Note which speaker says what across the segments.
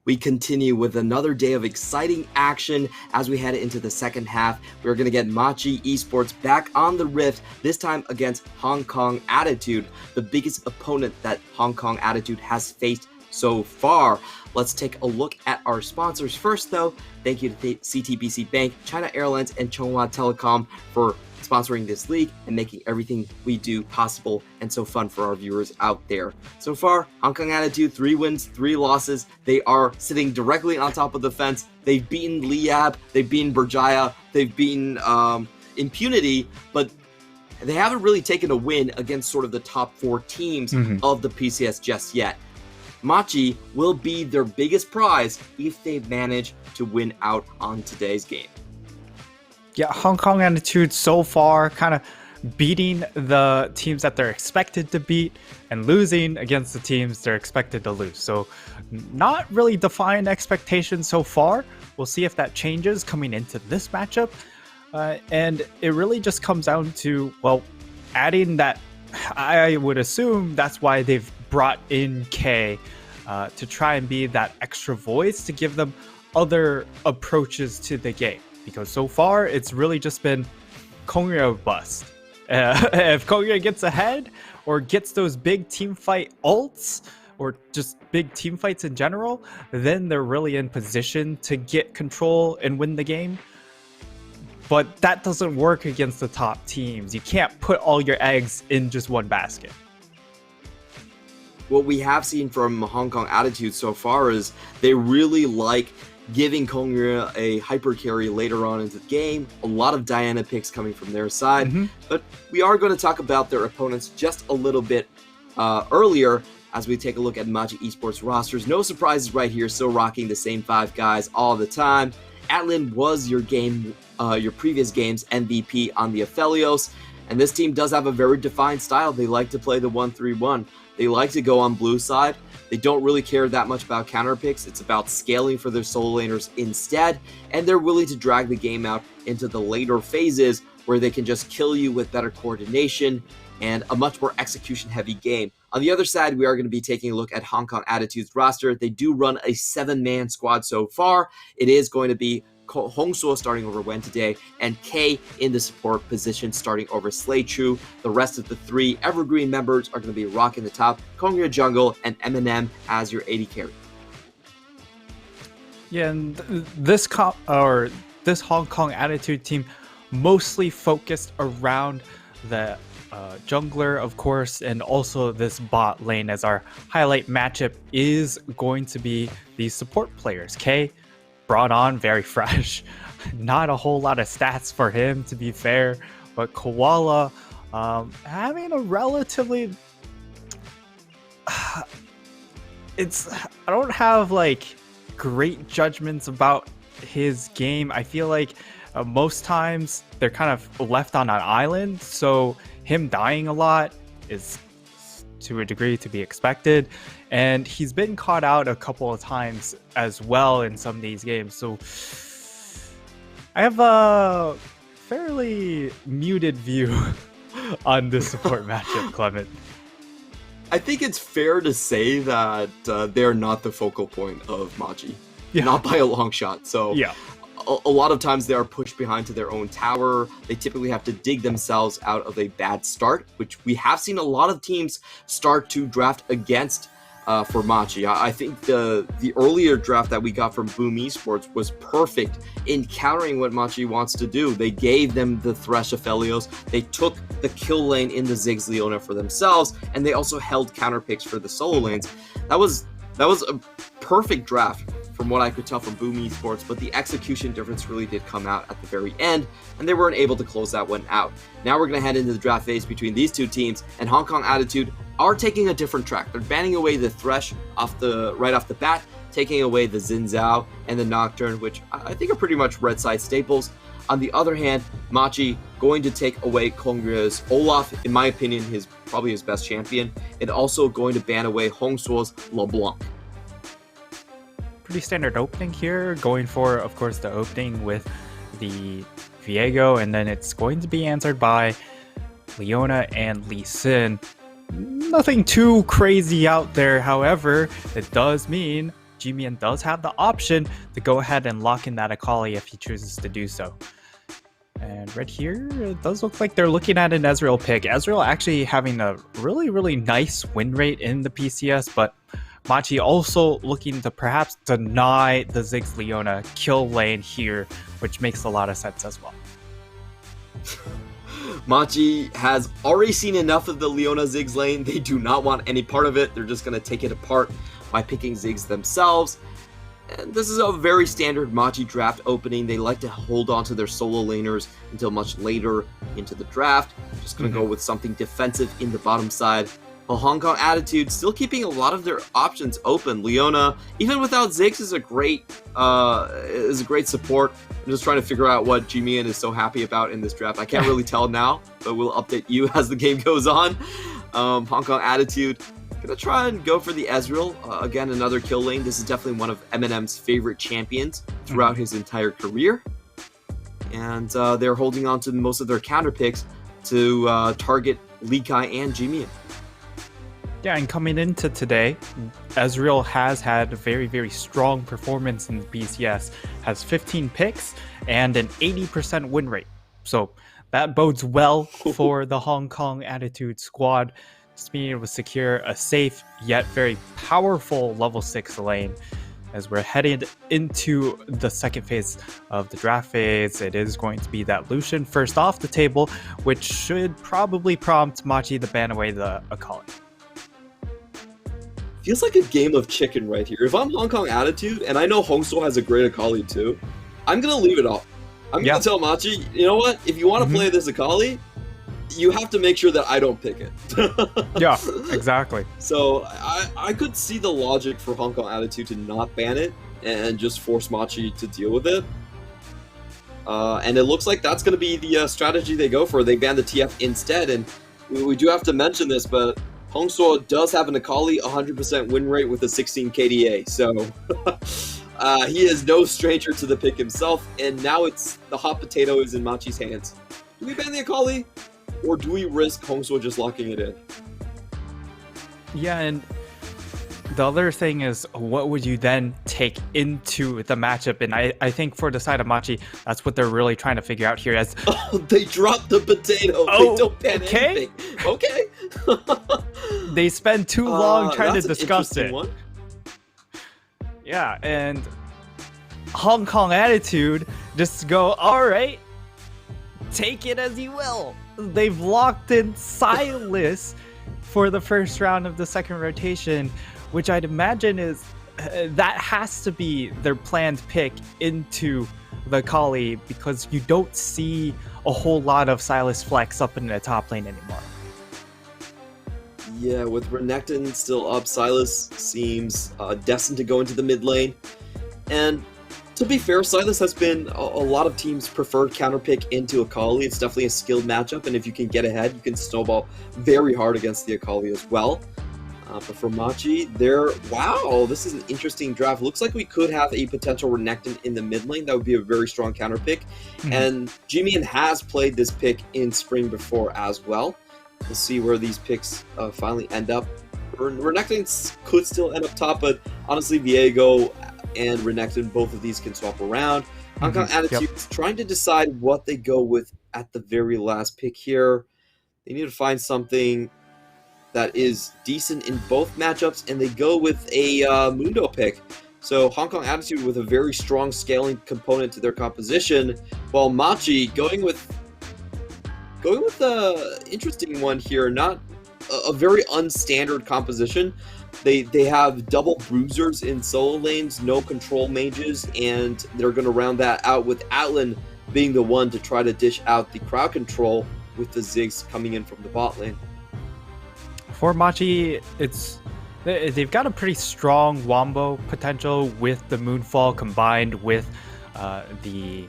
Speaker 1: We continue with another day of exciting action as we head into the second half. We're going to get Machi Esports back on the Rift, this time against Hong Kong Attitude, the biggest opponent that Hong Kong Attitude has faced so far. Let's take a look at our sponsors first, though. Thank you to CTBC Bank, China Airlines, and Chunghwa Telecom for sponsoring this league and making everything we do possible and so fun for our viewers out there. So far, Hong Kong Attitude, 3 wins, 3 losses. They are sitting directly on top of the fence. They've beaten Liab, they've beaten Berjaya, they've beaten Impunity, but they haven't really taken a win against sort of the top 4 teams of the PCS just yet. Machi will be their biggest prize if they manage to win out on today's game.
Speaker 2: Yeah, Hong Kong Attitude so far kind of beating the teams that they're expected to beat and losing against the teams they're expected to lose. So not really defined expectations so far. We'll see if that changes coming into this matchup. And it really just comes down to, well, adding that. I would assume that's why they've brought in K to try and be that extra voice to give them other approaches to the game. Because so far, it's really just been Kongyue bust. If Kongyue gets ahead or gets those big team fight ults or just big team fights in general, then they're really in position to get control and win the game. But that doesn't work against the top teams. You can't put all your eggs in just one basket.
Speaker 1: What we have seen from Hong Kong Attitude so far is they really like giving Kongyue a hyper carry later on into the game. A lot of Diana picks coming from their side. But we are going to talk about their opponents just a little bit earlier as we take a look at Machi Esports rosters. No surprises right here, still rocking the same 5 guys all the time. Atlin was your previous game's MVP on the Aphelios, and this team does have a very defined style. They like to play the 1-3-1. They like to go on blue side. They don't really care that much about counter picks. It's about scaling for their solo laners instead, and they're willing to drag the game out into the later phases where they can just kill you with better coordination and a much more execution-heavy game. On the other side, we are going to be taking a look at Hong Kong Attitude's roster. They do run a 7-man squad so far. It is going to be Hongsuo starting over Wen today, and K in the support position starting over Slay Chu. The rest of the 3 Evergreen members are going to be rocking the top, Kongyue jungle, and Eminem as your AD carry.
Speaker 2: Yeah, and this Hong Kong Attitude team mostly focused around the jungler, of course, and also this bot lane, as our highlight matchup is going to be these support players. K brought on very fresh, not a whole lot of stats for him, to be fair, but Koala having a relatively I don't have like great judgments about his game. I feel like most times they're kind of left on an island, so him dying a lot is to a degree to be expected, and he's been caught out a couple of times as well in some of these games. So I have a fairly muted view on this support matchup, Clement.
Speaker 1: I think it's fair to say that they're not the focal point of Machi, not by a long shot. So
Speaker 2: yeah.
Speaker 1: A lot of times they are pushed behind to their own tower. They typically have to dig themselves out of a bad start, which we have seen a lot of teams start to draft against for Machi. I think the earlier draft that we got from Boom Esports was perfect in countering what Machi wants to do. They gave them the Thresh Aphelios, they took the kill lane in the Ziggs Leona for themselves, and they also held counter picks for the solo lanes. That was a perfect draft from what I could tell from Boom Esports, but the execution difference really did come out at the very end, and they weren't able to close that one out. Now we're going to head into the draft phase between these 2 teams, and Hong Kong Attitude are taking a different track. They're banning away the Thresh right off the bat, taking away the Xin Zhao and the Nocturne, which I think are pretty much red side staples. On the other hand, Machi going to take away Kongyue's Olaf, in my opinion, probably his best champion, and also going to ban away Hongsuo's LeBlanc.
Speaker 2: Pretty standard opening here, going for, of course, the opening with the Viego, and then it's going to be answered by Leona and Lee Sin. Nothing too crazy out there, however, it does mean G-Mian does have the option to go ahead and lock in that Akali if he chooses to do so. And right here, it does look like they're looking at an Ezreal pick. Ezreal actually having a really, really nice win rate in the PCS, but Machi also looking to perhaps deny the Ziggs Leona kill lane here, which makes a lot of sense as well.
Speaker 1: Machi has already seen enough of the Leona Ziggs lane. They do not want any part of it. They're just going to take it apart by picking Ziggs themselves. And this is a very standard Machi draft opening. They like to hold on to their solo laners until much later into the draft. Just going to go with something defensive in the bottom side. While Hong Kong Attitude still keeping a lot of their options open. Leona, even without Ziggs, is a great support. I'm just trying to figure out what G-Mian is so happy about in this draft. I can't really tell now, but we'll update you as the game goes on. Hong Kong Attitude gonna try and go for the Ezreal. Again, another kill lane. This is definitely one of Eminem's favorite champions throughout his entire career. And they're holding on to most of their counter picks to target Lee Kai and G-Mian.
Speaker 2: Yeah, and coming into today, Ezreal has had a very, very strong performance in the PCS, has 15 picks and an 80% win rate. So that bodes well for the Hong Kong Attitude squad, just being able to secure a safe yet very powerful level 6 lane. As we're headed into the second phase of the draft phase, it is going to be that Lucian first off the table, which should probably prompt Machi to ban away the Akali.
Speaker 1: Feels like a game of chicken right here. If I'm Hong Kong Attitude, and I know Hongso has a great Akali too, I'm going to leave it off. I'm going to tell Machi, you know what? If you want to play this Akali, you have to make sure that I don't pick it.
Speaker 2: Yeah, exactly.
Speaker 1: So I could see the logic for Hong Kong Attitude to not ban it and just force Machi to deal with it. And it looks like that's going to be the strategy they go for. They ban the TF instead. And we do have to mention this, but Hongso does have an Akali 100% win rate with a 16 KDA, so he is no stranger to the pick himself, and now it's the hot potato is in Machi's hands. Do we ban the Akali, or do we risk Hongso just locking it in?
Speaker 2: Yeah, and the other thing is, what would you then take into the matchup? And I think for the side of Machi, that's what they're really trying to figure out here. As
Speaker 1: they dropped the potato. They don't ban anything. Okay.
Speaker 2: They spend too long trying to discuss it.
Speaker 1: One.
Speaker 2: Yeah, and Hong Kong Attitude just go, all right, take it as you will. They've locked in Silas for the first round of the second rotation, which I'd imagine is that has to be their planned pick into the Akali, because you don't see a whole lot of Silas flex up in the top lane anymore.
Speaker 1: Yeah, with Renekton still up, Silas seems destined to go into the mid lane. And to be fair, Silas has been a lot of teams' preferred counterpick into Akali. It's definitely a skilled matchup, and if you can get ahead, you can snowball very hard against the Akali as well. But for Machi, wow, this is an interesting draft. Looks like we could have a potential Renekton in the mid lane. That would be a very strong counter pick. And G-Mian has played this pick in spring before as well. We'll see where these picks finally end up. Renekton could still end up top, but honestly, Viego and Renekton, both of these can swap around. Hong Kong Attitude is trying to decide what they go with at the very last pick here. They need to find something that is decent in both matchups, and they go with a Mundo pick. So Hong Kong Attitude with a very strong scaling component to their composition, while Machi going with a interesting one here, not a very unstandard composition. They have double bruisers in solo lanes, no control mages, and they're going to round that out with Atlan being the one to try to dish out the crowd control with the Ziggs coming in from the bot lane.
Speaker 2: For Machi, they've got a pretty strong wombo potential with the Moonfall combined with the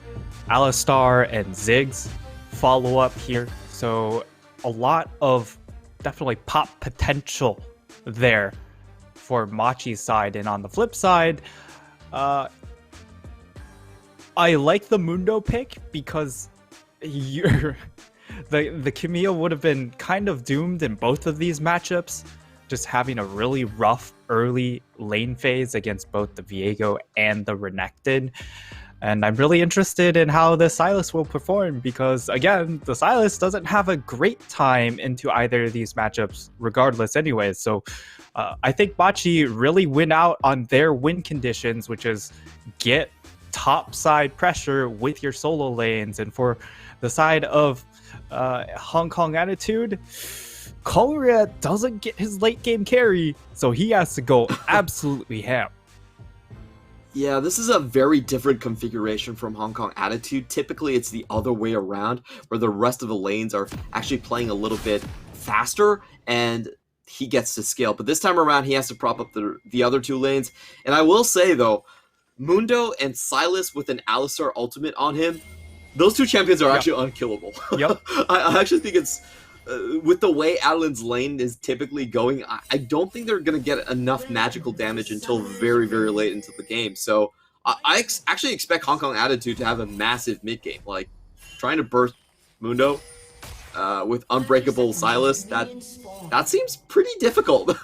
Speaker 2: Alistar and Ziggs follow-up here. So a lot of definitely pop potential there for Machi's side. And on the flip side, I like the Mundo pick because the Camille would have been kind of doomed in both of these matchups. just having a really rough early lane phase against both the Viego and the Renekton. And I'm really interested in how the Sylas will perform because, again, the Sylas doesn't have a great time into either of these matchups regardless anyway. So I think Machi really win out on their win conditions, which is get top side pressure with your solo lanes. And for the side of Hong Kong Attitude, Kongria doesn't get his late game carry, so he has to go absolutely ham.
Speaker 1: Yeah, this is a very different configuration from Hong Kong Attitude. Typically, it's the other way around, where the rest of the lanes are actually playing a little bit faster, and he gets to scale. But this time around, he has to prop up the other two lanes. And I will say, though, Mundo and Sylas with an Alistar ultimate on him, those two champions are actually unkillable.
Speaker 2: Yep.
Speaker 1: I actually think it's... with the way Adelin's lane is typically going, I don't think they're going to get enough magical damage until very, very late into the game. So I actually expect Hong Kong Attitude to have a massive mid game. Like, trying to burst Mundo with Unbreakable Sylas, that seems pretty difficult.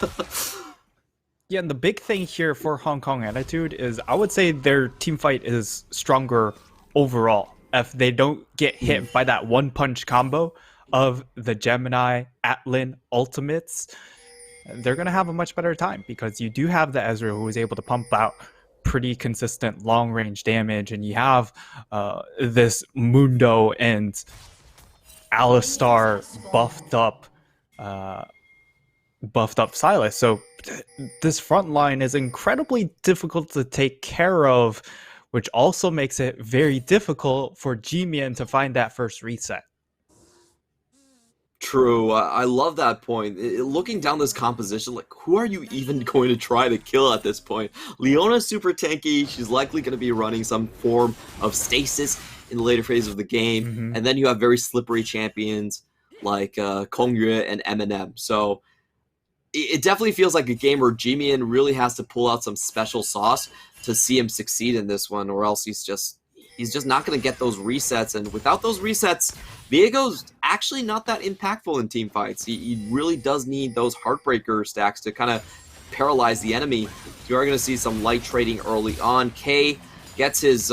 Speaker 2: Yeah, and the big thing here for Hong Kong Attitude is I would say their team fight is stronger overall. If they don't get hit by that one punch combo of the Gemini Atlan ultimates, they're going to have a much better time because you do have the Ezreal who is able to pump out pretty consistent long range damage, and you have this Mundo and Alistar buffed up Sylas. So this front line is incredibly difficult to take care of, which also makes it very difficult for G-Mian to find that first reset.
Speaker 1: True. I love that point. Looking down this composition, like, who are you even going to try to kill at this point? Leona's super tanky. She's likely going to be running some form of stasis in the later phase of the game. And then you have very slippery champions like Kongyue and Eminem. So it definitely feels like a game where G-Mian really has to pull out some special sauce to see him succeed in this one, or else he's just not going to get those resets. And without those resets, Viego's actually not that impactful in team fights. He really does need those Heartbreaker stacks to kind of paralyze the enemy. You are going to see some light trading early on. K gets his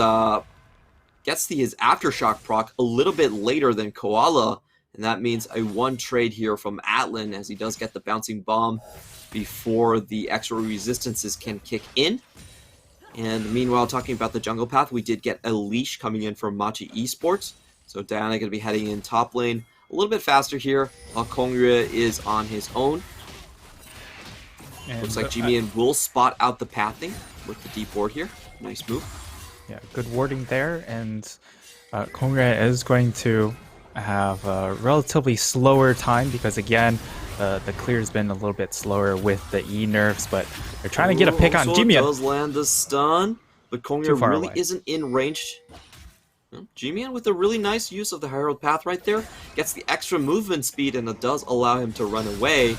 Speaker 1: Aftershock proc a little bit later than Koala, and that means a one trade here from Atlan, as he does get the bouncing bomb before the extra resistances can kick in. And meanwhile, talking about the jungle path, we did get a leash coming in from Machi Esports. So Diana going to be heading in top lane a little bit faster here, while Kongyue is on his own. And looks like G-Mian will spot out the pathing with the deep ward here. Nice move.
Speaker 2: Yeah, good warding there, and Kongyue is going to have a relatively slower time because, again, the clear's been a little bit slower with the E nerfs, but they're trying to get a pick on G-Mian.
Speaker 1: Does land the stun, but Kongyue really isn't in range. G-Mian with a really nice use of the Herald Path right there, gets the extra movement speed, and it does allow him to run away.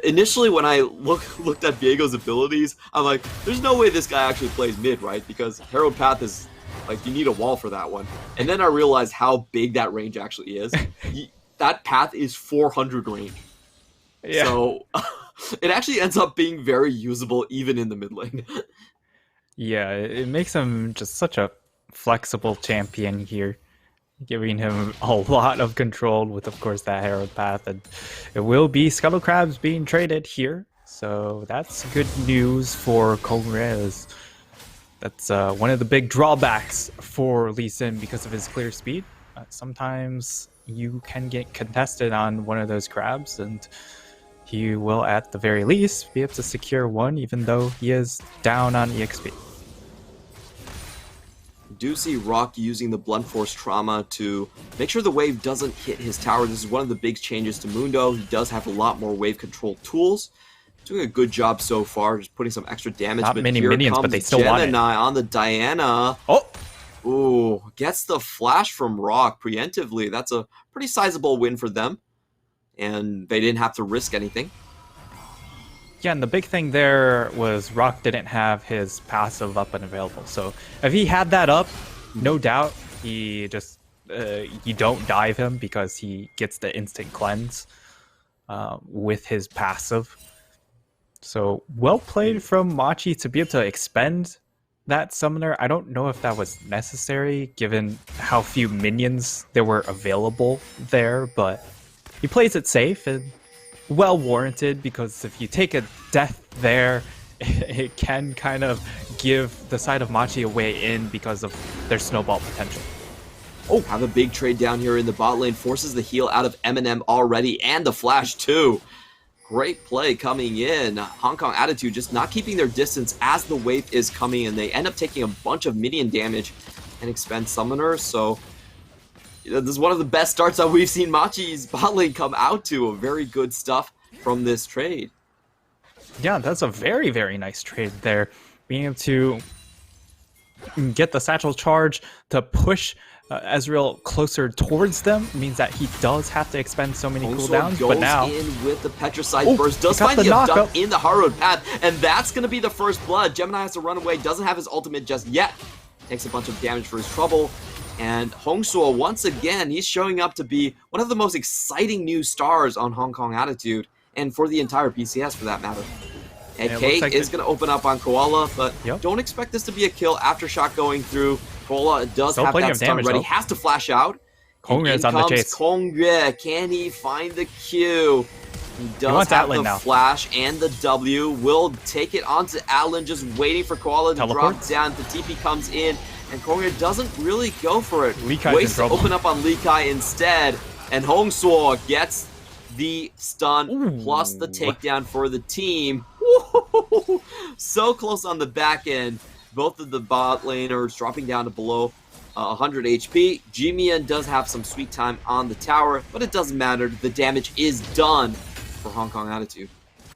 Speaker 1: Initially, when I looked at Viego's abilities, I'm like, there's no way this guy actually plays mid, right? Because Herald Path is, like, you need a wall for that one. And then I realized how big that range actually is. That path is 400 range. Yeah. So it actually ends up being very usable even in the mid lane.
Speaker 2: Yeah, it makes him just such a flexible champion here, giving him a lot of control with, of course, that Herald Path. And it will be Scuttle Crabs being traded here. So that's good news for Kongyue. That's one of the big drawbacks for Lee Sin because of his clear speed. Sometimes you can get contested on one of those crabs, and he will, at the very least, be able to secure one, even though he is down on EXP.
Speaker 1: Do see Rock using the Blunt Force Trauma to make sure the wave doesn't hit his tower. This is one of the big changes to Mundo. He does have a lot more wave control tools. Doing a good job so far, just putting some extra damage.
Speaker 2: Not many minions, but they still want it.
Speaker 1: Gemini on the Diana.
Speaker 2: Oh!
Speaker 1: Ooh, gets the flash from Rock preemptively. That's a pretty sizable win for them. And they didn't have to risk anything.
Speaker 2: Yeah, and the big thing there was Rock didn't have his passive up and available. So if he had that up, no doubt he just you don't dive him because he gets the instant cleanse with his passive. So well played from Machi to be able to expend that summoner. I don't know if that was necessary given how few minions there were available there, but he plays it safe and well warranted, because if you take a death there, it can kind of give the side of Machi a way in because of their snowball potential.
Speaker 1: Oh, have a big trade down here in the bot lane, forces the heal out of Eminem already, and the flash too. Great play coming in. Hong Kong Attitude just not keeping their distance as the wave is coming, and they end up taking a bunch of minion damage and expend summoners. So this is one of the best starts that we've seen Machi's bot lane come out to. A very good stuff from this trade.
Speaker 2: Yeah, that's a very, very nice trade there. Being able to get the satchel charge to push Ezreal closer towards them means that he does have to expend so many cooldowns, but now
Speaker 1: in with the Petricide burst, does find the abduct in the hard road path, and that's going to be the first blood. Gemini has to run away, doesn't have his ultimate just yet, takes a bunch of damage for his trouble, and Hongsuo, once again, he's showing up to be one of the most exciting new stars on Hong Kong Attitude, and for the entire PCS for that matter. HKA is going to open up on Koala, but don't expect this to be a kill. Aftershock going through. Koala does have that stun ready. Has to flash out.
Speaker 2: Kongyue is on the chase.
Speaker 1: Kongyue. Can he find the Q? He does have the flash and the W. Will take it onto Atlan, just waiting for Koala to drop down. The TP comes in, and Kongyue doesn't really go for it. Waits to open up on Lee Kai instead, and Hongsuo gets the stun plus the takedown for the team. So close on the back end. Both of the bot laners dropping down to below 100 HP. Jimian does have some sweet time on the tower, but it doesn't matter. The damage is done for Hong Kong Attitude.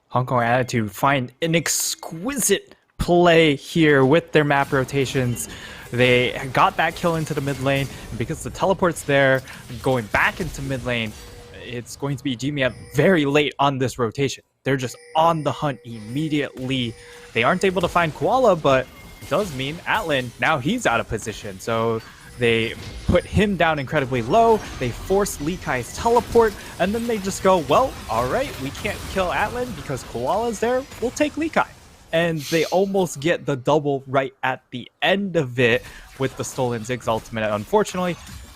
Speaker 2: Hong Kong Attitude find an exquisite play here with their map rotations. They got that kill into the mid lane, and because the teleport's there, going back into mid lane, it's going to be Jimian very late on this rotation. They're just on the hunt immediately. They aren't able to find Koala, but it does mean Atlan, now he's out of position. So they put him down incredibly low. They force Lee Kai's teleport, and then they just go, well, all right, we can't kill Atlan because Koala's there. We'll take Lee Kai. And they almost get the double right at the end of it with the stolen Ziggs ultimate. Unfortunately,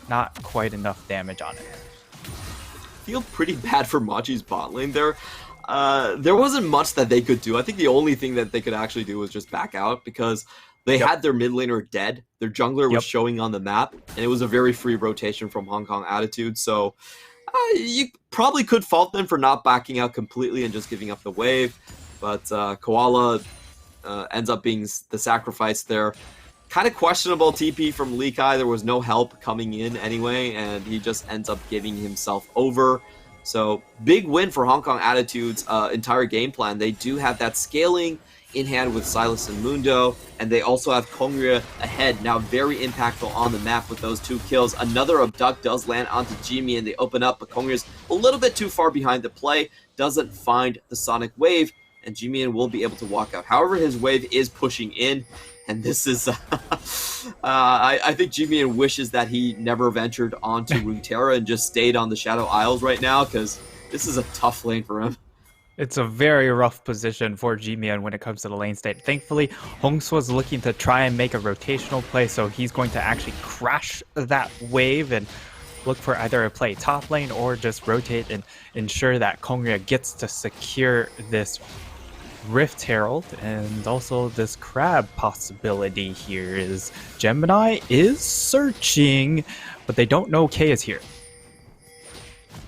Speaker 2: not quite enough damage on it.
Speaker 1: Feel pretty bad for Machi's bot lane there. There wasn't much that they could do. I think the only thing that they could actually do was just back out, because they had their mid laner dead. Their jungler was showing on the map, and it was a very free rotation from Hong Kong Attitude. So you probably could fault them for not backing out completely and just giving up the wave. But Koala ends up being the sacrifice there. Kind of questionable TP from Lee Kai. There was no help coming in anyway, and he just ends up giving himself over. So big win for Hong Kong Attitude's entire game plan. They do have that scaling in hand with Silas and Mundo, and they also have Kongyue ahead, now very impactful on the map with those 2 kills. Another abduct does land onto Jimmy, and they open up, but Kongyue's a little bit too far behind the play, doesn't find the Sonic Wave, and Jimmy will be able to walk out. However, his wave is pushing in, and this is I think Jimmy wishes that he never ventured onto Runeterra and just stayed on the Shadow Isles right now, because this is a tough lane for him.
Speaker 2: It's a very rough position for Jimian when it comes to the lane state. Thankfully, Hongsuo was looking to try and make a rotational play, so he's going to actually crash that wave and look for either a play top lane or just rotate and ensure that Kongyue gets to secure this Rift Herald, and also this crab possibility here is Gemini is searching, but they don't know K is here.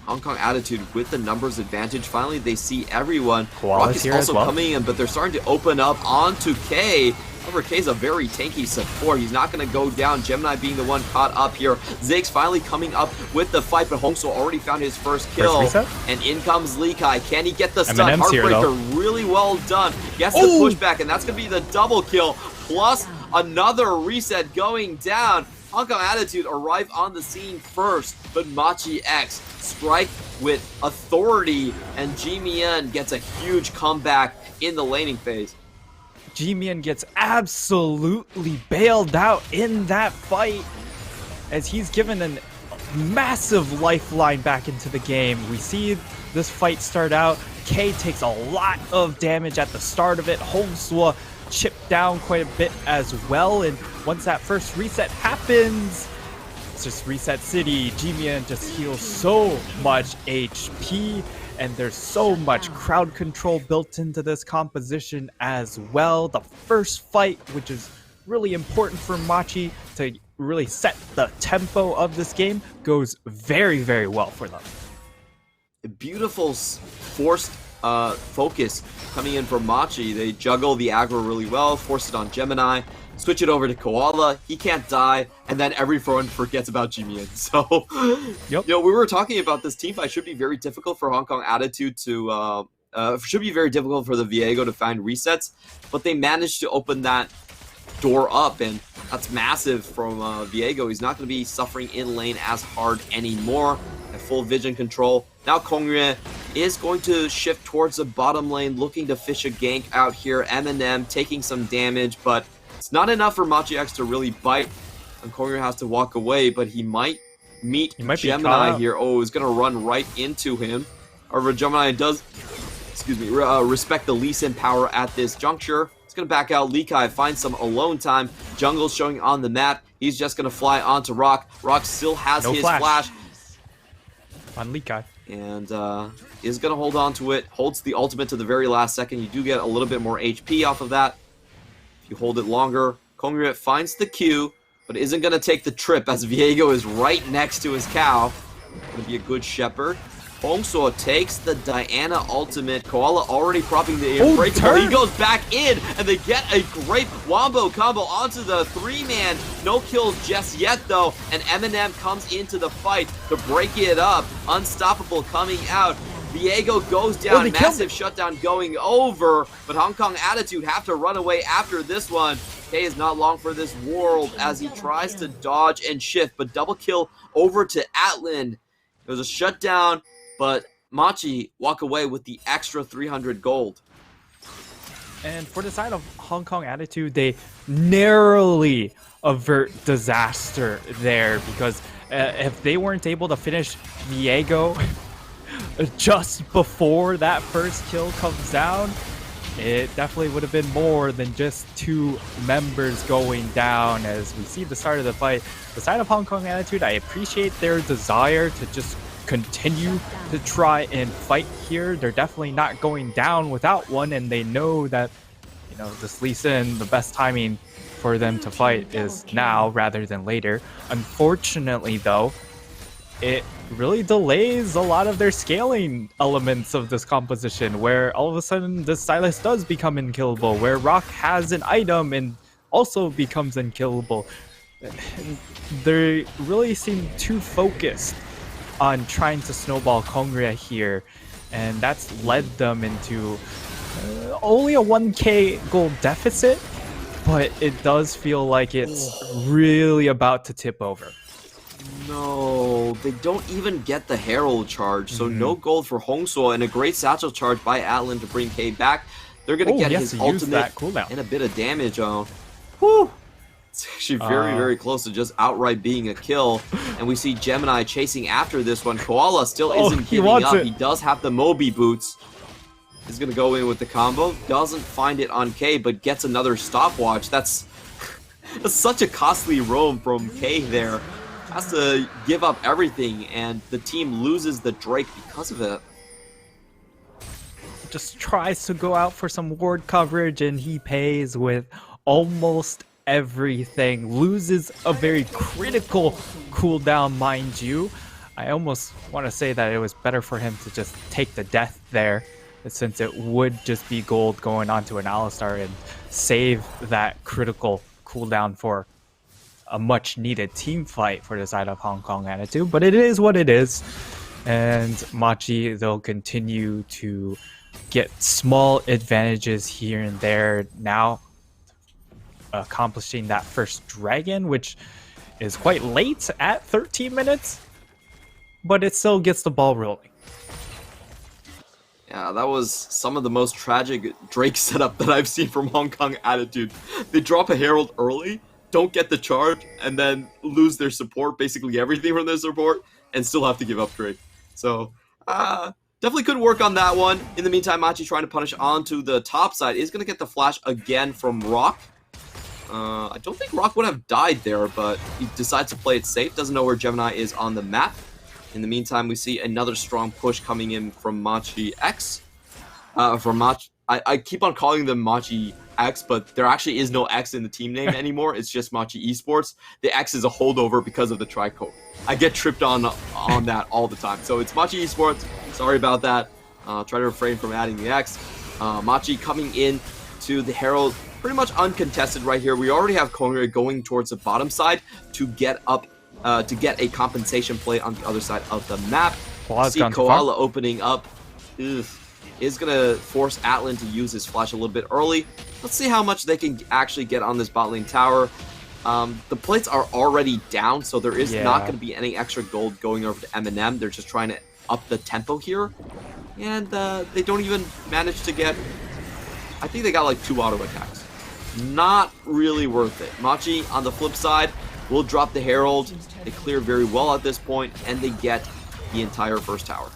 Speaker 1: Hong Kong Attitude with the numbers advantage. Finally, they see everyone.
Speaker 2: Rock is also
Speaker 1: coming in, but they're starting to open up onto K. However, K's a very tanky support. He's not going to go down. Gemini being the one caught up here. Ziggs finally coming up with the fight, but Hongsuo already found his first kill. And in comes Lee Kai. Can he get the stun? Heartbreaker, really well done. Gets the pushback, and that's going to be the double kill. Plus another reset going down. Hong Kong Attitude arrive on the scene first, but Machi X strike with authority, and Jimian gets a huge comeback in the laning phase.
Speaker 2: Jimian gets absolutely bailed out in that fight, as he's given an massive lifeline back into the game. We see this fight start out. K takes a lot of damage at the start of it. Hongswa chipped down quite a bit as well. And once that first reset happens, it's just reset city. Jimian just heals so much HP. And there's so much crowd control built into this composition as well. The first fight, which is really important for Machi to really set the tempo of this game, goes very, very well for them.
Speaker 1: Beautiful forced focus coming in from Machi. They juggle the aggro really well, force it on Gemini, switch it over to Koala. He can't die, and then everyone forgets about Jimian. So,
Speaker 2: yep.
Speaker 1: You know, we were talking about this team fight should be very difficult for Hong Kong Attitude to should be very difficult for the Viego to find resets, but they managed to open that door up, and that's massive from Viego. He's not going to be suffering in lane as hard anymore. At full vision control. Now Kongyue is going to shift towards the bottom lane, looking to fish a gank out here. Eminem taking some damage, but it's not enough for Machi X to really bite. And Kongyue has to walk away, but he might meet Gemini here. Oh, he's going to run right into him. However, Gemini does, respect the Lee Sin power at this juncture. He's going to back out. Lee Kai finds some alone time. Jungle's showing on the map. He's just going to fly onto Rock. Rock still has his flash.
Speaker 2: On Lee Kai.
Speaker 1: And is going to hold on to it. Holds the ultimate to the very last second. You do get a little bit more HP off of that. If you hold it longer. Kongyue finds the Q, but isn't going to take the trip as Viego is right next to his cow. Going to be a good shepherd. Hongswa takes the Diana ultimate. Koala already propping the air break, but he goes back in, and they get a great wombo combo onto the three-man. No kills just yet, though, and Eminem comes into the fight to break it up. Unstoppable coming out. Viego goes down, massive shutdown going over, but Hong Kong Attitude have to run away after this one. K is not long for this world as he tries to dodge and shift, but double kill over to Atlan. It was a shutdown, but Machi walk away with the extra 300 gold.
Speaker 2: And for the side of Hong Kong Attitude, they narrowly avert disaster there, because if they weren't able to finish Viego just before that first kill comes down, it definitely would have been more than just two members going down. As we see the start of the fight, the side of Hong Kong Attitude, I appreciate their desire to just continue to try and fight here. They're definitely not going down without one, and they know that, you know, this Lee Sin, the best timing for them to fight is now rather than later. Unfortunately, though, it really delays a lot of their scaling elements of this composition, where all of a sudden the Stylus does become unkillable, where Rock has an item and also becomes unkillable. They really seem too focused on trying to snowball Kongyue here, and that's led them into only a 1k gold deficit, but it does feel like it's really about to tip over.
Speaker 1: No, they don't even get the Herald charge, so no gold for Hongswa, and a great satchel charge by Atlan to bring K back. They're going to get his ultimate and a bit of damage on. Whew! It's actually very, very close to just outright being a kill. And we see Gemini chasing after this one. Koala still isn't giving up. He does have the Moby boots. He's going to go in with the combo. Doesn't find it on K, but gets another stopwatch. That's such a costly roam from K there. Has to give up everything, and the team loses the Drake because of it.
Speaker 2: Just tries to go out for some ward coverage, and he pays with almost everything. Loses a very critical cooldown, mind you. I almost want to say that it was better for him to just take the death there, since it would just be gold going onto an Alistar and save that critical cooldown for a much needed team fight for the side of Hong Kong Attitude. But it is what it is, and Machi, they'll continue to get small advantages here and there, now accomplishing that first dragon, which is quite late at 13 minutes, but it still gets the ball rolling.
Speaker 1: Yeah, that was some of the most tragic Drake setup that I've seen from Hong Kong Attitude. They drop a Herald early, don't get the charge and then lose their support, basically everything from their support, and still have to give up trade. So definitely could work on that one. In the meantime, Machi trying to punish onto the top side is going to get the flash again from Rock. I don't think Rock would have died there, but he decides to play it safe. Doesn't know where Gemini is on the map. In the meantime, we see another strong push coming in from Machi X. From Machi, I keep on calling them Machi X, but there actually is no X in the team name anymore. It's just Machi Esports. The X is a holdover because of the tricode. I get tripped on that all the time. So it's Machi Esports. Sorry about that. Try to refrain from adding the X. Machi coming in to the Herald, pretty much uncontested right here. We already have Kongre going towards the bottom side to get up, to get a compensation play on the other side of the map. See Koala opening up. Ugh. Is going to force Atlan to use his flash a little bit early. Let's see how much they can actually get on this bot lane tower. The plates are already down, so there is not going to be any extra gold going over to M&M. They're just trying to up the tempo here. And they don't even manage to get... I think they got like 2 auto attacks. Not really worth it. Machi, on the flip side, will drop the Herald. They clear very well at this point, and they get the entire first tower.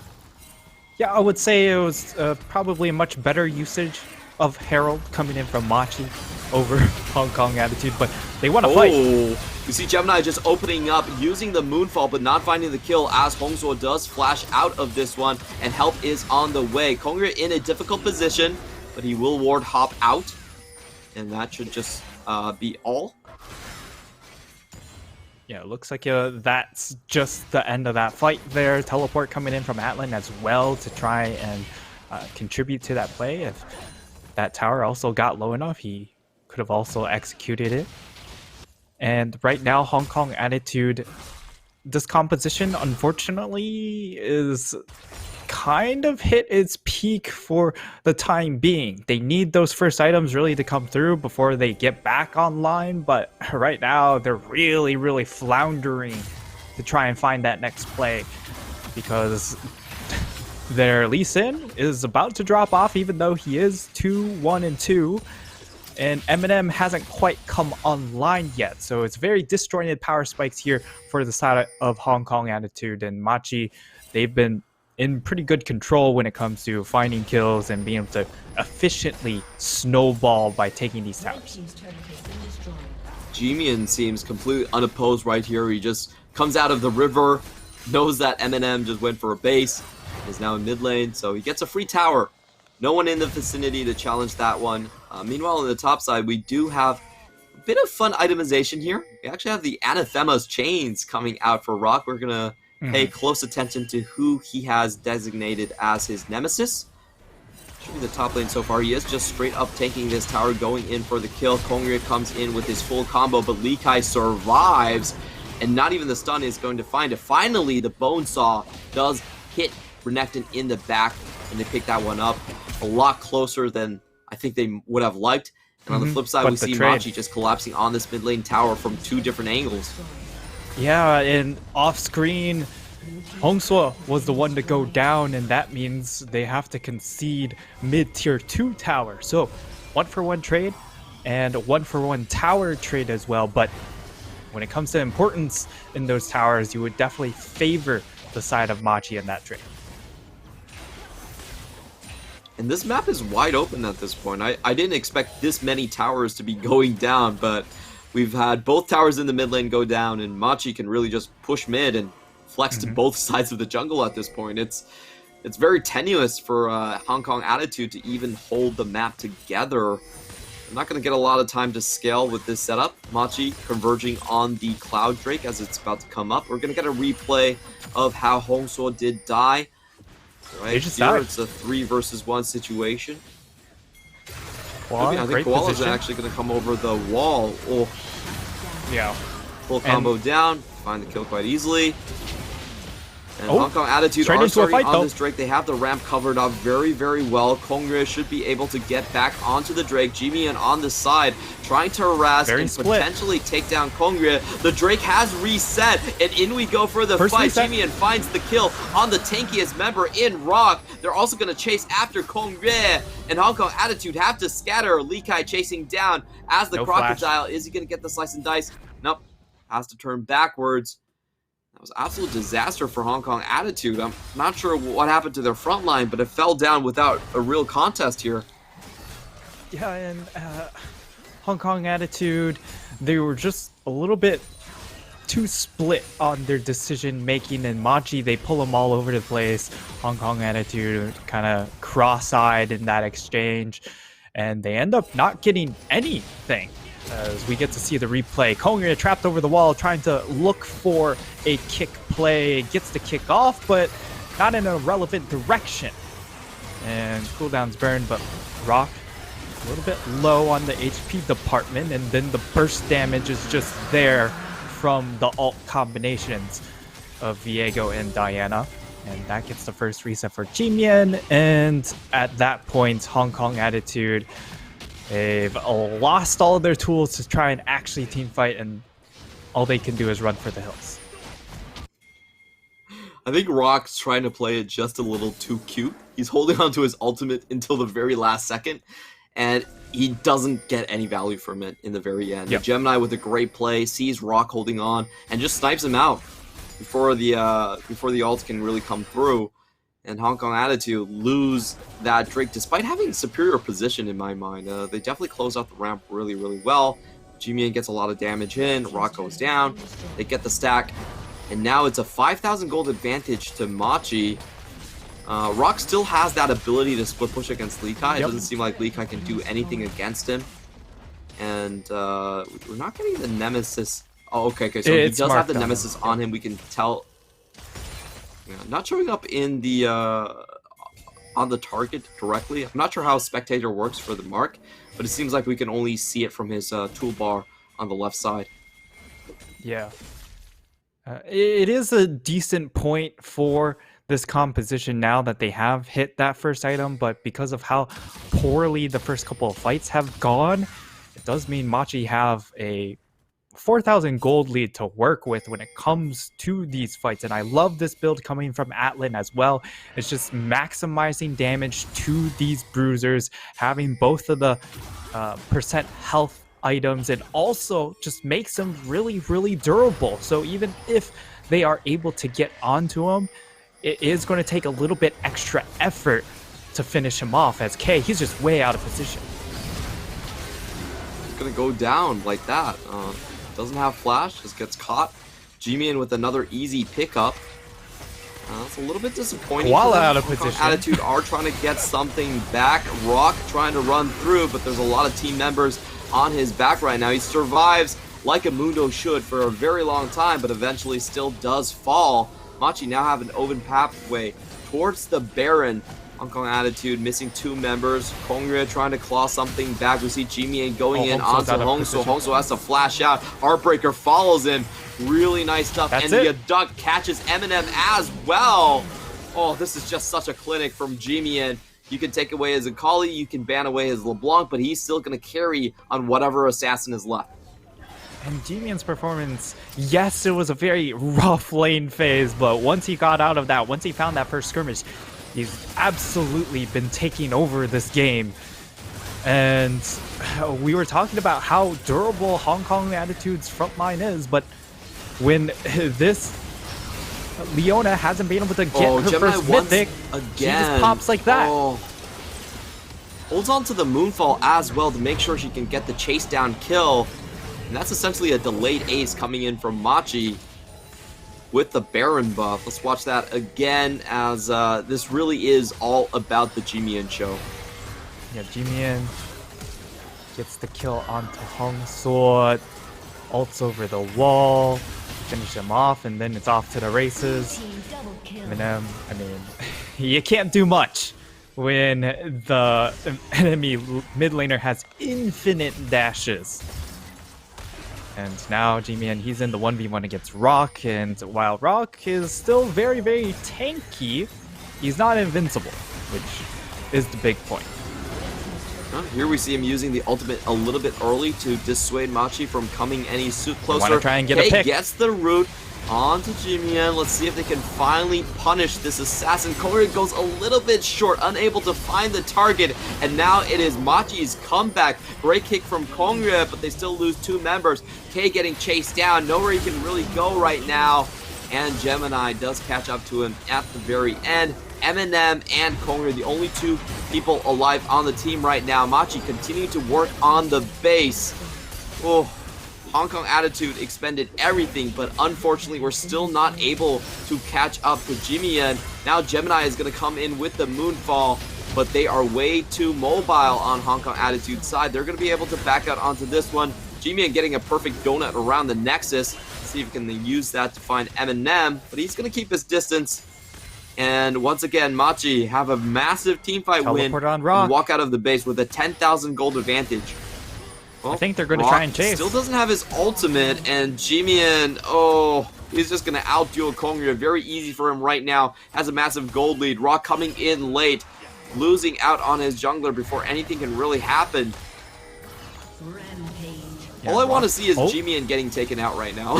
Speaker 2: Yeah, I would say it was probably a much better usage of Herald coming in from Machi over Hong Kong Attitude, but they want to fight.
Speaker 1: You see Gemini just opening up, using the Moonfall, but not finding the kill as Hongsuo does flash out of this one, and help is on the way. Kongre in a difficult position, but he will ward hop out, and that should just be all.
Speaker 2: Yeah, it looks like that's just the end of that fight there. Teleport coming in from Atlan as well to try and contribute to that play. If that tower also got low enough, he could have also executed it. And right now, Hong Kong Attitude, this composition, unfortunately, is kind of hit its peak for the time being. They need those first items really to come through before they get back online, but right now they're really floundering to try and find that next play because their Lee Sin is about to drop off, even though he is 2-1-2, and Eminem hasn't quite come online yet, so it's very disjointed power spikes here for the side of Hong Kong Attitude. And Machi, they've been in pretty good control when it comes to finding kills and being able to efficiently snowball by taking these towers.
Speaker 1: Jimian seems completely unopposed right here. He just comes out of the river, knows that Eminem just went for a base, is now in mid lane, so he gets a free tower. No one in the vicinity to challenge that one. Meanwhile, on the top side, we do have a bit of fun itemization here. We actually have the Anathema's chains coming out for Rock. We're going to pay close attention to who he has designated as his nemesis. Should be the top lane so far. He is just straight up taking this tower, going in for the kill. Kongre comes in with his full combo, but Lee Kai survives, and not even the stun is going to find it. Finally, the Bone Saw does hit Renekton in the back, and they pick that one up a lot closer than I think they would have liked. And on the flip side, we see Machi just collapsing on this mid lane tower from 2 different angles.
Speaker 2: Yeah, and off-screen, Hongsuo was the one to go down, and that means they have to concede mid-tier 2 tower. So, 1-for-1 trade, and 1-for-1 tower trade as well. But when it comes to importance in those towers, you would definitely favor the side of Machi in that trade.
Speaker 1: And this map is wide open at this point. I didn't expect this many towers to be going down, but we've had both towers in the mid lane go down, and Machi can really just push mid and flex to both sides of the jungle at this point. It's very tenuous for Hong Kong Attitude to even hold the map together. I'm not going to get a lot of time to scale with this setup. Machi converging on the Cloud Drake as it's about to come up. We're going to get a replay of how Hongsuo did die. Right here, it's a 3 versus 1 situation. I think Koala's actually going to come over the wall. Oh,
Speaker 2: yeah.
Speaker 1: Full combo down. Find the kill quite easily. And Hong Kong Attitude
Speaker 2: straight
Speaker 1: are
Speaker 2: into a
Speaker 1: starting
Speaker 2: fight,
Speaker 1: on
Speaker 2: though.
Speaker 1: this Drake. They have the ramp covered up very, very well. Kongre should be able to get back onto the Drake. Jimian on the side, trying to harass and potentially take down Kongre. The Drake has reset, and in we go for the fight. Jimian finds the kill on the tankiest member in Rock. They're also going to chase after Kongre, and Hong Kong Attitude have to scatter. Lee Kai chasing down as the crocodile. Is he going to get the slice and dice? Nope. Has to turn backwards. That was absolute disaster for Hong Kong Attitude. I'm not sure what happened to their front line, but it fell down without a real contest here.
Speaker 2: Yeah, and Hong Kong Attitude, they were just a little bit too split on their decision making, and Machi, they pull them all over the place. Hong Kong Attitude kind of cross-eyed in that exchange, and they end up not getting anything. As we get to see the replay, Kongre trapped over the wall, trying to look for a kick play, gets the kick off, but not in a relevant direction. And cooldown's burned, but Rock a little bit low on the HP department, and then the burst damage is just there from the ult combinations of Viego and Diana. And that gets the first reset for Jimian, and at that point, Hong Kong Attitude, they've lost all of their tools to try and actually team fight, and all they can do is run for the hills.
Speaker 1: I think Rock's trying to play it just a little too cute. He's holding on to his ultimate until the very last second, and he doesn't get any value from it in the very end. Yep. The Gemini with a great play sees Rock holding on and just snipes him out before the ults can really come through. And Hong Kong Attitude lose that Drake despite having superior position in my mind. They definitely close out the ramp really, really well. Jimian gets a lot of damage in. Rock goes down. They get the stack. And now it's a 5,000 gold advantage to Machi. Rock still has that ability to split push against Lee Kai. It doesn't seem like Lee Kai can do anything against him. And we're not getting the Nemesis. Oh, okay. So he does have the Nemesis on him. We can tell. Yeah, not showing up in the on the target directly. I'm not sure how Spectator works for the mark, but it seems like we can only see it from his toolbar on the left side.
Speaker 2: Yeah. It is a decent point for this composition now that they have hit that first item, but because of how poorly the first couple of fights have gone, it does mean Machi have a 4,000 gold lead to work with when it comes to these fights. And I love this build coming from Atlan as well. It's just maximizing damage to these bruisers, having both of the percent health items, and also just makes them really, really durable. So even if they are able to get onto him, it is going to take a little bit extra effort to finish him off, as K, he's just way out of position.
Speaker 1: He's going to go down like that. Doesn't have flash, just gets caught. Jimian with another easy pickup. That's a little bit disappointing.
Speaker 2: While out of position.
Speaker 1: Attitude are trying to get something back. Rock trying to run through, but there's a lot of team members on his back right now. He survives like a Mundo should for a very long time, but eventually still does fall. Machi now have an open pathway towards the Baron. Hong Kong Attitude missing two members. Kongre trying to claw something back. We see Jimian going in onto Hongso. Hongso has to flash out. Heartbreaker follows him. Really nice stuff. And the Duck catches Eminem as well. Oh, this is just such a clinic from Jimian. You can take away his Akali, you can ban away his LeBlanc, but he's still going to carry on whatever assassin is left.
Speaker 2: And Jimian's performance, yes, it was a very rough lane phase, but once he got out of that, once he found that first skirmish, he's absolutely been taking over this game. And we were talking about how durable Hong Kong Attitude's front line is, but when this Leona hasn't been able to get her
Speaker 1: Gemini
Speaker 2: first mythic, she just pops like that.
Speaker 1: Holds on to the Moonfall as well to make sure she can get the chase down kill. And that's essentially a delayed ace coming in from Machi with the Baron buff. Let's watch that again, as this really is all about the Jimian show.
Speaker 2: Yeah, Jimian gets the kill onto Hongso, ults over the wall, finish him off, and then it's off to the races. Eminem, I mean, you can't do much when the enemy mid laner has infinite dashes. And now G-Man, he's in the 1v1 against Rock, and while Rock is still very, very tanky, he's not invincible, which is the big point.
Speaker 1: Here we see him using the ultimate a little bit early to dissuade Machi from coming any closer.
Speaker 2: Want to try and get a pick.
Speaker 1: Gets the root onto Jimian. Let's see if they can finally punish this assassin. Kongria goes a little bit short, unable to find the target, and now it is Machi's comeback. Great kick from Kongria, but they still lose 2 members. K getting chased down, nowhere he can really go right now, and Gemini does catch up to him at the very end. Eminem and Kongria, the only 2 people alive on the team right now. Machi continuing to work on the base. Oh, Hong Kong Attitude expended everything, but unfortunately we're still not able to catch up to Jimian. Now Gemini is going to come in with the Moonfall, but they are way too mobile on Hong Kong Attitude's side. They're going to be able to back out onto this one. Jimian getting a perfect donut around the Nexus. See if he can use that to find Eminem, but he's going to keep his distance. And once again, Machi have a massive teamfight win
Speaker 2: on Rock.
Speaker 1: And walk out of the base with a 10,000 gold advantage. Well,
Speaker 2: I think they're going to try and chase.
Speaker 1: Still doesn't have his ultimate, and Jimian, oh, he's just going to outduel Kongria. Very easy for him right now. Has a massive gold lead. Rock coming in late, losing out on his jungler before anything can really happen. All I want to see is Jimian getting taken out right now.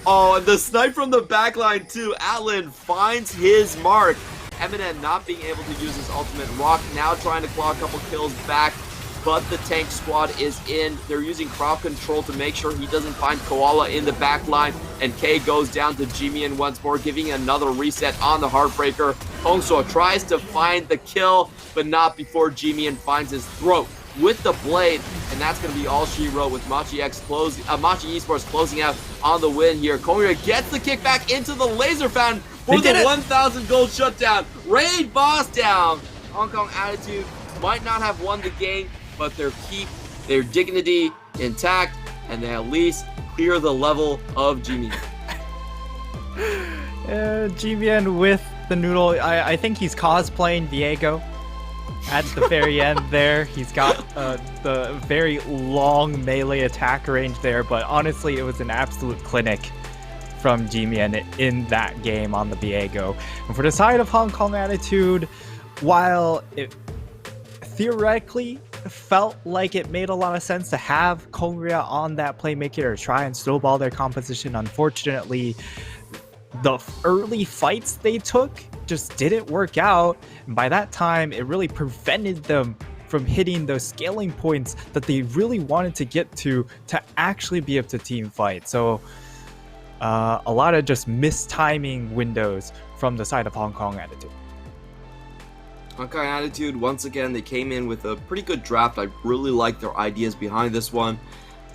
Speaker 1: Oh, and the snipe from the backline too. Atlan finds his mark. Eminem not being able to use his ultimate. Rock now trying to claw a couple kills back, but the tank squad is in. They're using crowd control to make sure he doesn't find Koala in the backline, and K goes down to Jimian once more, giving another reset on the Heartbreaker. Hongso tries to find the kill, but not before Jimian finds his throat with the blade, and that's going to be all she wrote with Machi Esports closing out on the win here. Kongria gets the kickback into the laser fountain for the 1,000 gold shutdown. Raid boss down. Hong Kong Attitude might not have won the game, but they keep their dignity intact, and they at least clear the level of Jimian.
Speaker 2: Jimian with the noodle. I think he's cosplaying Diego. At the very end there, he's got the very long melee attack range there, but honestly, it was an absolute clinic from Jimian in that game on the Diego. And for the side of Hong Kong Attitude, while it theoretically felt like it made a lot of sense to have Kongria on that playmaker to try and snowball their composition, unfortunately, the early fights they took just didn't work out, and by that time it really prevented them from hitting those scaling points that they really wanted to get to actually be able to team fight. So a lot of just mistiming windows from the side of Hong Kong Attitude.
Speaker 1: Hong Kong Attitude, once again, they came in with a pretty good draft. I really like their ideas behind this one,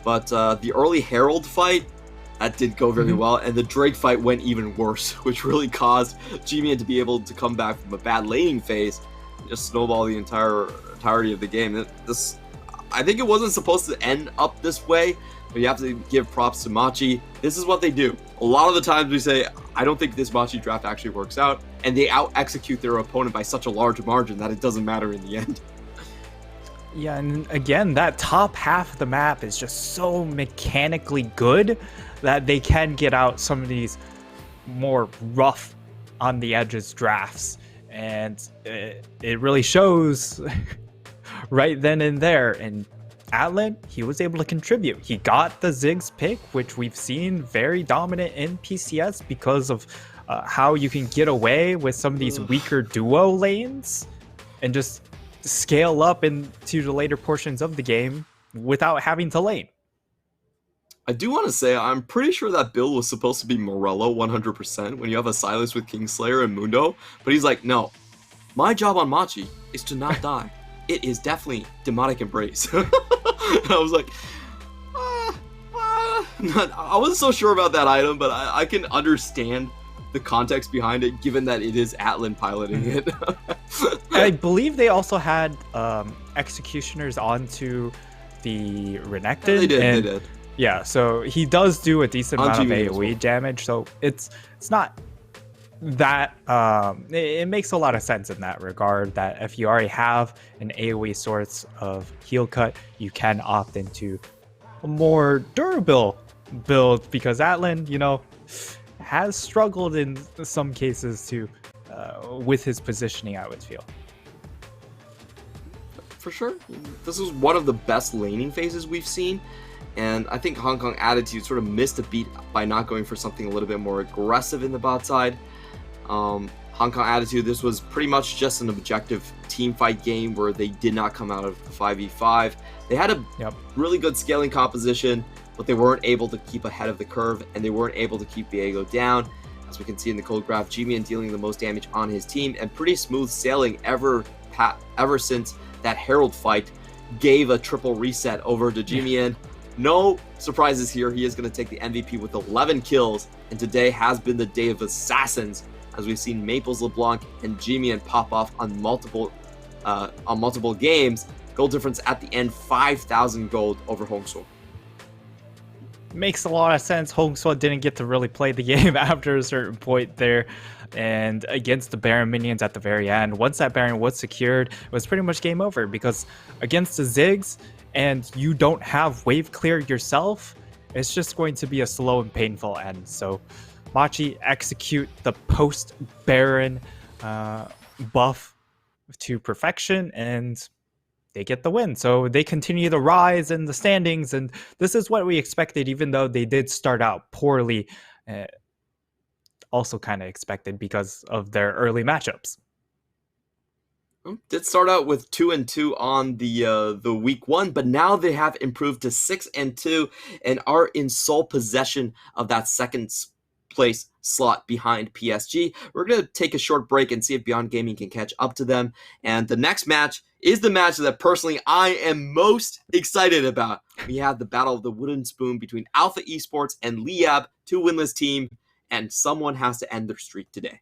Speaker 1: but the early Herald fight, that did go very well, and the Drake fight went even worse, which really caused Jimian to be able to come back from a bad laning phase and just snowball the entirety of the game. I think it wasn't supposed to end up this way, but you have to give props to Machi. This is what they do. A lot of the times we say, I don't think this Machi draft actually works out, and they out-execute their opponent by such a large margin that it doesn't matter in the end.
Speaker 2: Yeah, and again, that top half of the map is just so mechanically good that they can get out some of these more rough on the edges drafts, and it really shows right then and there. And Atlan, he was able to contribute. He got the Ziggs pick, which we've seen very dominant in PCS because of how you can get away with some of these weaker duo lanes and just scale up into the later portions of the game without having to lane.
Speaker 1: I do want to say, I'm pretty sure that build was supposed to be Morello 100% when you have a Silas with Kingslayer and Mundo, but he's like, no, my job on Machi is to not die. It is definitely Demonic Embrace. And I was like, I wasn't so sure about that item, but I can understand the context behind it, given that it is Atlan piloting it.
Speaker 2: I believe they also had Executioners onto the Renekton.
Speaker 1: Yeah, they did.
Speaker 2: Yeah, so he does do a decent amount of AoE damage, so it's not that it makes a lot of sense in that regard, that if you already have an AoE source of heal cut, you can opt into a more durable build, because Atlan, has struggled in some cases too with his positioning, I would feel.
Speaker 1: For sure. This was one of the best laning phases we've seen, and I think Hong Kong Attitude sort of missed a beat by not going for something a little bit more aggressive in the bot side. Hong Kong Attitude, this was pretty much just an objective team fight game where they did not come out of the 5v5. They had a really good scaling composition, but they weren't able to keep ahead of the curve, and they weren't able to keep Viego down. As we can see in the code graph, G-Man dealing the most damage on his team, and pretty smooth sailing ever since that Herald fight gave a triple reset over to G-Man. No surprises here. He is going to take the MVP with 11 kills, and today has been the day of assassins, as we've seen Maples, LeBlanc, and G-Man pop off on multiple games. Gold difference at the end, 5,000 gold over Hongsuo.
Speaker 2: Makes a lot of sense. Hongsuo didn't get to really play the game after a certain point there, and against the Baron minions at the very end. Once that Baron was secured, it was pretty much game over, because against the Ziggs, and you don't have wave clear yourself, it's just going to be a slow and painful end. So Machi execute the post Baron buff to perfection, and they get the win. So they continue to rise in the standings, and this is what we expected, even though they did start out poorly. Also kind of expected because of their early matchups.
Speaker 1: Did start out with 2-2 on the week 1, but now they have improved to 6-2 and are in sole possession of that second place slot behind PSG. We're going to take a short break and see if Beyond Gaming can catch up to them. And the next match is the match that personally I am most excited about. We have the Battle of the Wooden Spoon between Alpha Esports and Liab, 2 winless team, and someone has to end their streak today.